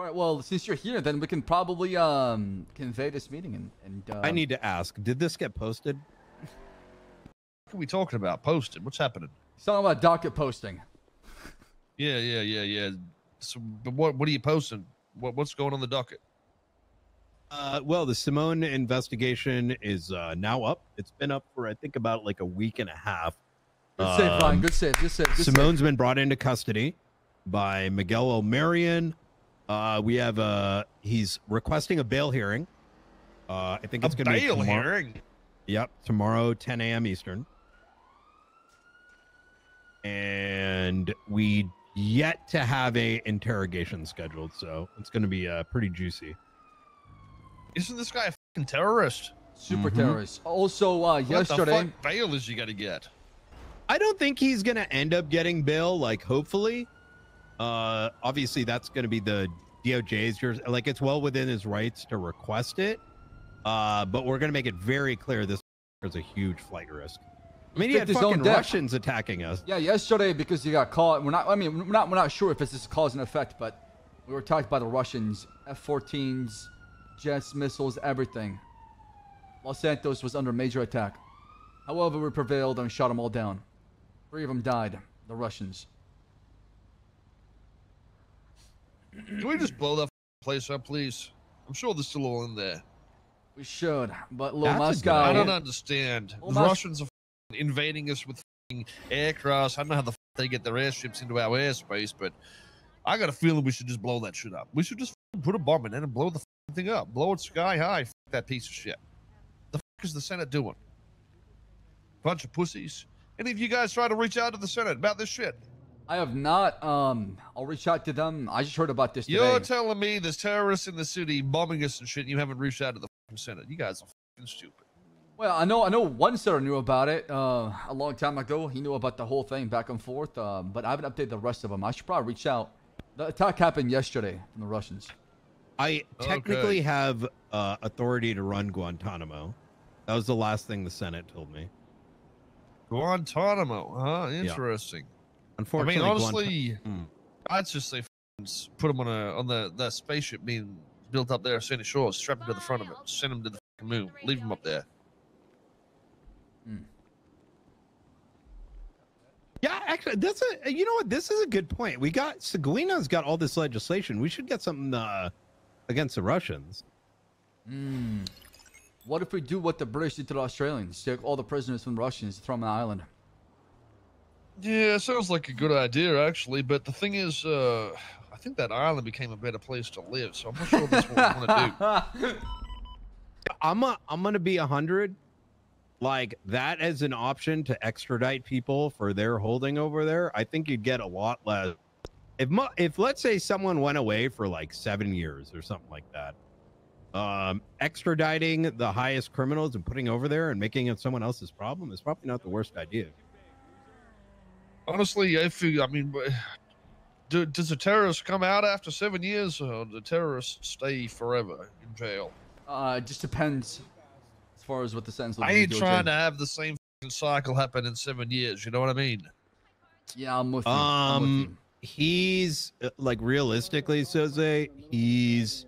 right. Well, since you're here, then we can probably convey this meeting and. I need to ask. Did this get posted? What are we talking about? Posted? What's happening? He's talking about docket posting. Yeah. So, but what are you posting? What's going on the docket? Well, the Simone investigation is now up. It's been up for I think about like a week and a half. Good save, Ryan. Good save. Simone's been brought into custody by Miguel O'Marion. We have he's requesting a bail hearing. I think it's going to be bail hearing. Yep, tomorrow 10 a.m. Eastern. And we yet to have a interrogation scheduled, so it's going to be pretty juicy. Isn't this guy a fucking terrorist? Super terrorist. Also, yesterday. What the fuck bail is he gonna get? I don't think he's gonna end up getting bail. Like, hopefully, obviously that's gonna be the DOJ's. Like, it's well within his rights to request it. But we're gonna make it very clear this is a huge flight risk. I mean, he had fucking Russians attacking us. Yeah, yesterday because he got caught. We're not sure if it's just cause and effect, but we were attacked by the Russians. F-14s, jets, missiles, everything. Los Santos was under major attack. However, we prevailed and shot them all down. 3 of them died. The Russians. Can we just blow that place up, please? I'm sure they're still all in there. We should, but Moscow. I don't understand. The Russians are invading us with aircrafts. I don't know how the they get their airships into our airspace, but I got a feeling we should just blow that shit up. We should just put a bomb in it and blow the thing up. Blow it sky high. That piece of shit. The is the Senate doing? Bunch of pussies. Any of you guys try to reach out to the Senate about this shit? I have not. I'll reach out to them. I just heard about this today. You're telling me there's terrorists in the city bombing us and shit, and you haven't reached out to the Senate? You guys are fucking stupid. Well, I know one senator knew about it a long time ago. He knew about the whole thing back and forth, but I haven't updated the rest of them. I should probably reach out. The attack happened yesterday from the Russians. I technically have authority to run Guantanamo. That was the last thing the Senate told me. Guantanamo, huh? Interesting. Yeah. Unfortunately, I mean, honestly, I'd just say put them on that spaceship being built up there at Sandy Shores, strap them to the front of it, send them to the moon, leave them up there. Yeah, actually, that's you know what? This is a good point. We got Seguina's got all this legislation. We should get something against the Russians. What if we do what the British did to the Australians? Take all the prisoners from the Russians, throw them on an island. Yeah, sounds like a good idea, actually. But the thing is, I think that island became a better place to live, so I'm not sure that's what we want to do. I'm gonna be 100. Like, that as an option to extradite people for their holding over there, I think you'd get a lot less. If let's say someone went away for like 7 years or something like that, extraditing the highest criminals and putting over there and making it someone else's problem is probably not the worst idea. Honestly, does a terrorist come out after 7 years, or do terrorists stay forever in jail? It just depends as far as what the sentence will be. I ain't trying to have the same cycle happen in 7 years. You know what I mean? Yeah, I'm with you. He's like, realistically, Soze,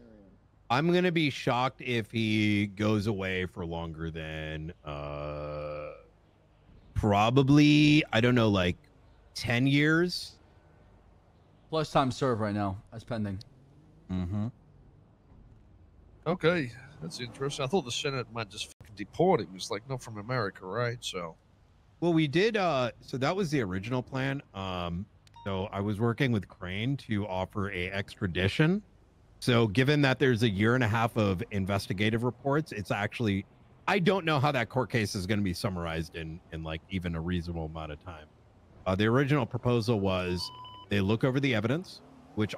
I'm gonna be shocked if he goes away for longer than probably, I don't know, like 10 years plus time served right now as pending. Okay, that's interesting. I thought the Senate might just fucking deport him. It's like, not from America, right? So, well, we did. So that was the original plan. So I was working with Crane to offer a extradition. So given that there's a 1.5 years of investigative reports, it's actually, I don't know how that court case is going to be summarized in like even a reasonable amount of time. The original proposal was they look over the evidence,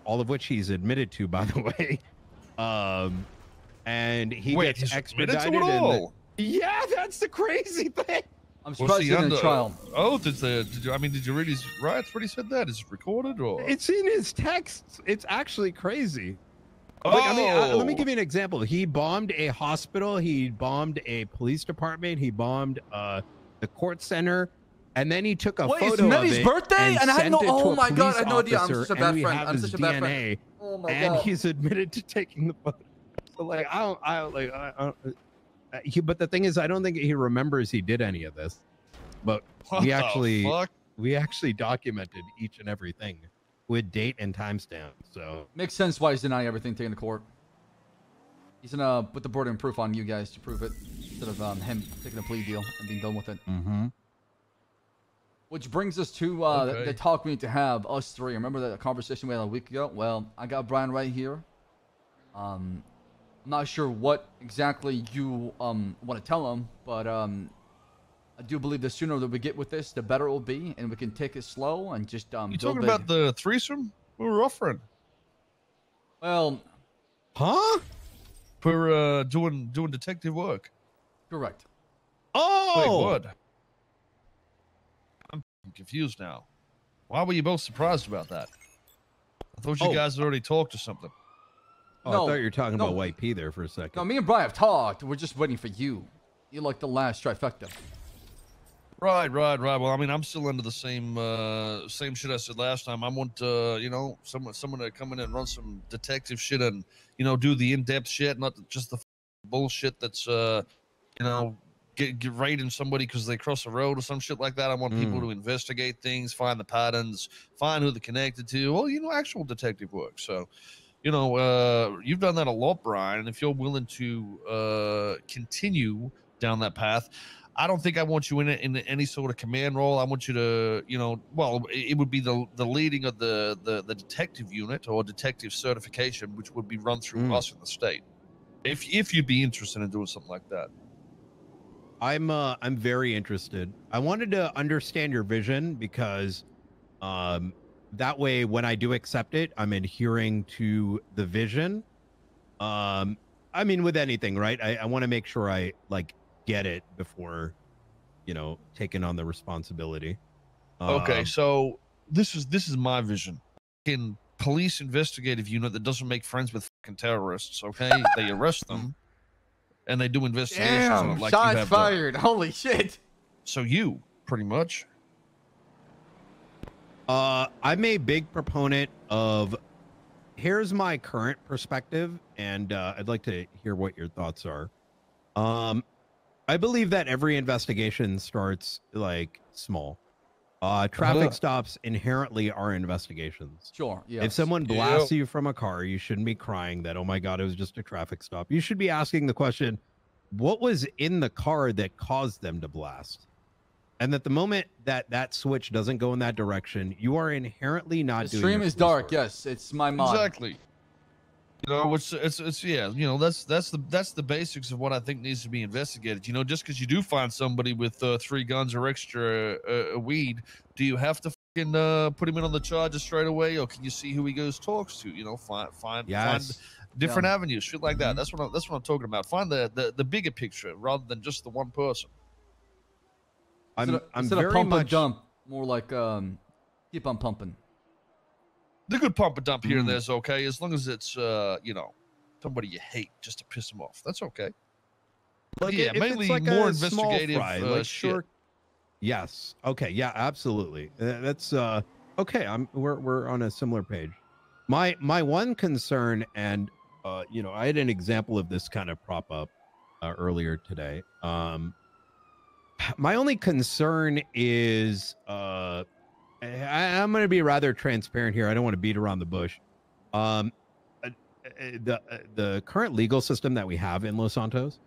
all of which he's admitted to, by the way. And he gets extradited. Yeah, that's the crazy thing. I'm surprised he's in a trial. Oh, did you read his rights? What he said that? Is it recorded or? It's in his texts. It's actually crazy. Like, I mean, let me give you an example. He bombed a hospital. He bombed a police department. He bombed the court center. And then he took a Wait, photo it's of Medi's it birthday? And I had sent no. it to Oh a my god, I had no police idea. I'm officer, such a and bad we friend. have I'm his such a bad friend. DNA, Oh my and god. he's admitted to taking the photo. So like, but the thing is, I don't think he remembers he did any of this. But What we the actually fuck? documented each and everything with date and timestamp. So Makes sense why he's denying everything taken to court. He's gonna put the burden of proof on you guys to prove it instead of him taking a plea deal and being done with it. mm-hmm. Which brings us to Okay. the talk we need to have, us three. Remember that conversation we had a week ago? Well, I got Brian right here. I'm not sure what exactly you want to tell him, but I do believe the sooner that we get with this, the better it will be, and we can take it slow and just You build talking big. about the threesome we were offering? Well, Huh? For doing detective work. correct. Oh, Wait, what? I'm confused now. Why were you both surprised about that? I thought you guys had already talked or something. Oh, No, I thought you were talking no. about White P there for a second. No, me and Brian have talked. We're just waiting for you. You're like the last trifecta. Right. Well, I mean, I'm still into the same shit I said last time. I want, someone to come in and run some detective shit and, do the in-depth shit, not just the bullshit that's, get raiding somebody because they cross the road or some shit like that. I want people to investigate things, find the patterns, find who they're connected to. Well, actual detective work. So, you've done that a lot, Brian. And if you're willing to continue down that path, I don't think I want you in any sort of command role. I want you to, it would be the leading of the detective unit or detective certification, which would be run through us in the state. If you'd be interested in doing something like that. I'm very interested. I wanted to understand your vision because that way when I do accept it, I'm adhering to the vision. I mean, with anything, right? I want to make sure I get it before, taking on the responsibility. Okay, so this is my vision. In police investigative unit that doesn't make friends with fucking terrorists, okay? They arrest them and they do investigations on it like you Shots have done. fired. Holy shit. So you, pretty much. I'm a big proponent of, here's my current perspective, and I'd like to hear what your thoughts are. I believe that every investigation starts small. Traffic stops inherently are investigations. Sure, yeah. If someone blasts you from a car, you shouldn't be crying that, oh my God, it was just a traffic stop. You should be asking the question, what was in the car that caused them to blast? And that the moment that switch doesn't go in that direction, you are inherently not doing. The stream is dark. Yes, it's my mod. Exactly. It's yeah. That's the basics of what I think needs to be investigated. Just because you do find somebody with 3 guns or extra weed, do you have to fucking put him in on the charges straight away, or can you see who he goes talks to? Find different avenues, shit like that. That's what I'm talking about. Find the bigger picture rather than just the one person. I'm Instead very of pump much and dump, more like keep on pumping. The good pump and dump here and there is okay, as long as it's somebody you hate just to piss them off. That's okay. Yeah, mainly more investigative shit. Sure. Yes. Okay. Yeah. Absolutely. That's okay. We're on a similar page. My one concern, and I had an example of this kind of prop up earlier today. My only concern is I'm going to be rather transparent here. I don't want to beat around the bush. The current legal system that we have in Los Santos,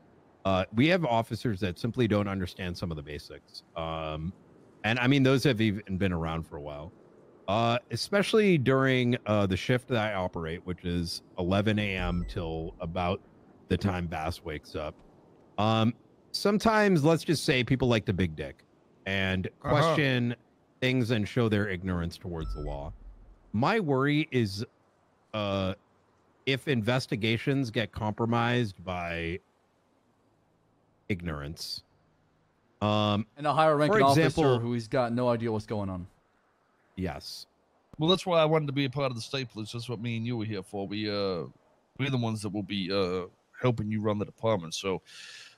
we have officers that simply don't understand some of the basics. And I mean, those have even been around for a while, especially during the shift that I operate, which is 11 a.m. till about the time Baas wakes up. Sometimes, let's just say, people like to big dick and question things and show their ignorance towards the law. My worry is if investigations get compromised by ignorance. And a higher ranking officer who's got no idea what's going on. Yes. Well, that's why I wanted to be a part of the state police. That's what me and you were here for. We're the ones that will be helping you run the department. So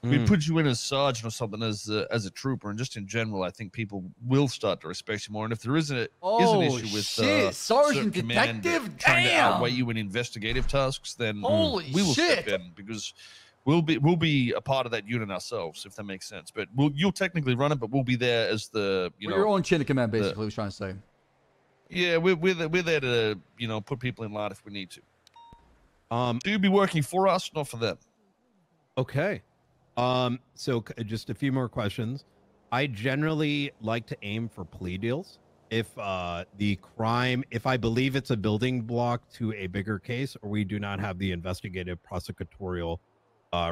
we put you in as sergeant or something as a trooper, and just in general, I think people will start to respect you more. And if there is an issue with sergeant command detective, trying to outweigh you in investigative tasks, then we will step in, because we'll be a part of that unit ourselves, if that makes sense. But you'll technically run it, but we'll be there as the your own chain of command, basically. Was trying to say. Yeah, we're there to put people in line if we need to. So you'll be working for us, not for them. Okay. So just a few more questions. I generally like to aim for plea deals. If the crime, if I believe it's a building block to a bigger case, or we do not have the investigative prosecutorial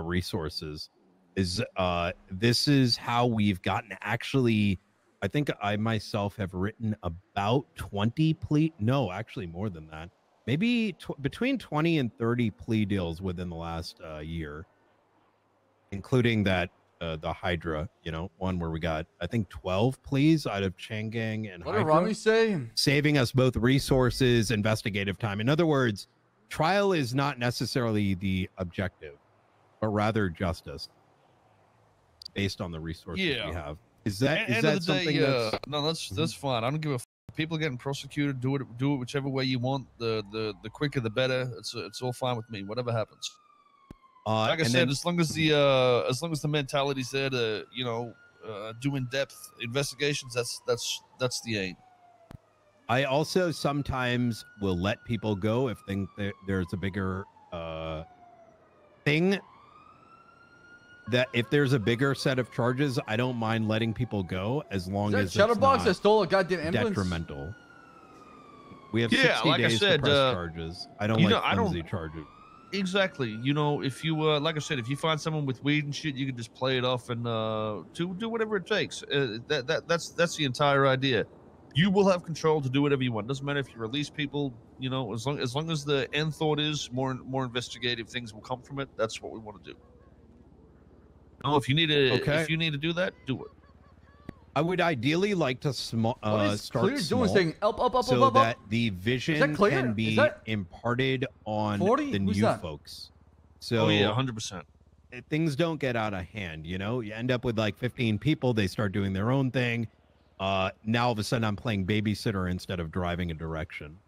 resources, this is how we've gotten. Actually, I think I myself have written about 20 plea. No, actually more than that. Maybe between 20 and 30 plea deals within the last year. Including that the Hydra, one where we got, I think, 12 pleas out of Changang and what Hydra. did Rami say? Saving us both resources, investigative time. In other words, trial is not necessarily the objective, but rather justice based on the resources we have. Is that something that's... No, that's fine. I don't give a people getting prosecuted. Do it whichever way you want. The quicker the better. It's all fine with me. Whatever happens. Like I said, as long as the mentality's there to do in-depth investigations, that's the aim. I also sometimes will let people go if there's a bigger thing. That if there's a bigger set of charges, I don't mind letting people go as long as it's Shutterbox that stole a goddamn ambulance? Detrimental. We have 60 like days I said, to press charges. I don't like flimsy charges. Exactly. If you like I said, if you find someone with weed and shit, you can just play it off and do whatever it takes. That's the entire idea. You will have control to do whatever you want. Doesn't matter if you release people. As long as the end thought is more investigative things will come from it. That's what we want to do. If you need to do that, do it. I would ideally like to start small, saying up, so that the vision can be imparted on 40? the new folks. So 100%. Things don't get out of hand. You end up with like 15 people. They start doing their own thing. Now all of a sudden I'm playing babysitter instead of driving a direction.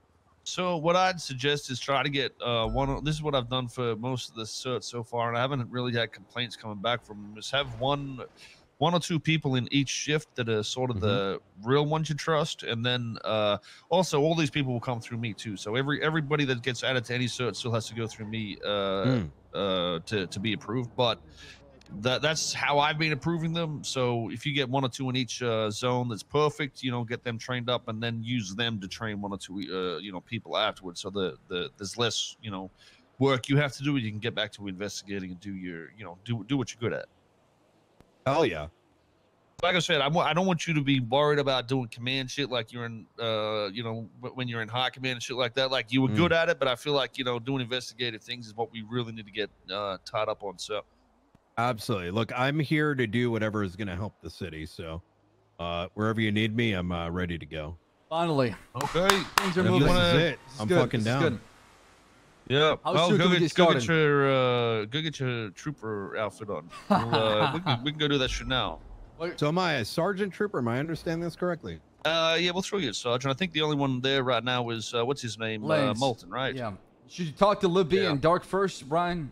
So what I'd suggest is try to get this is what I've done for most of the certs so far, and I haven't really had complaints coming back from them, is have one or two people in each shift that are sort of the real ones you trust, and then also all these people will come through me too. So everybody that gets added to any cert still has to go through me to be approved. But that's how I've been approving them. So if you get one or two in each zone, that's perfect. Get them trained up, and then use them to train one or two people afterwards. So there's less work you have to do, and you can get back to investigating and do your do what you're good at. Oh yeah. Like I said, I don't want you to be worried about doing command shit like you're in, when you're in high command and shit like that. Like you were good at it, but I feel like doing investigative things is what we really need to get tied up on. So, absolutely. Look, I'm here to do whatever is going to help the city. So, wherever you need me, I'm ready to go. Finally. Okay. Things are moving. This is it. I'm fucking down. Yeah. How soon can we get started? Go get your trooper outfit on. We can go do that shit now. So am I a sergeant trooper? Am I understanding this correctly? Yeah, we'll throw you a sergeant. I think the only one there right now is what's his name? Molten, right? Yeah. Should you talk to Libby and Dark first, Brian?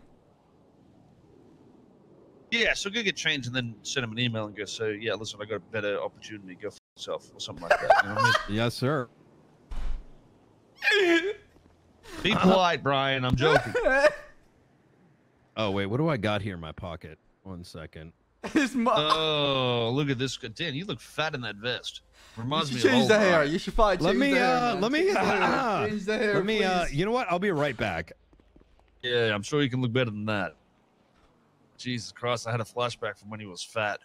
Yeah, so go get changed and then send him an email and go say, yeah, listen, I got a better opportunity. Go for yourself or something like that. You know what I mean? Yes, sir. Be polite, Brian. I'm joking. Oh, wait. What do I got here in my pocket? 1 second. Oh, look at this. Dan, you look fat in that vest. Reminds me of change the hair. You should probably change the hair. Change the hair. You know what? I'll be right back. Yeah, I'm sure you can look better than that. Jesus Christ, I had a flashback from when he was fat.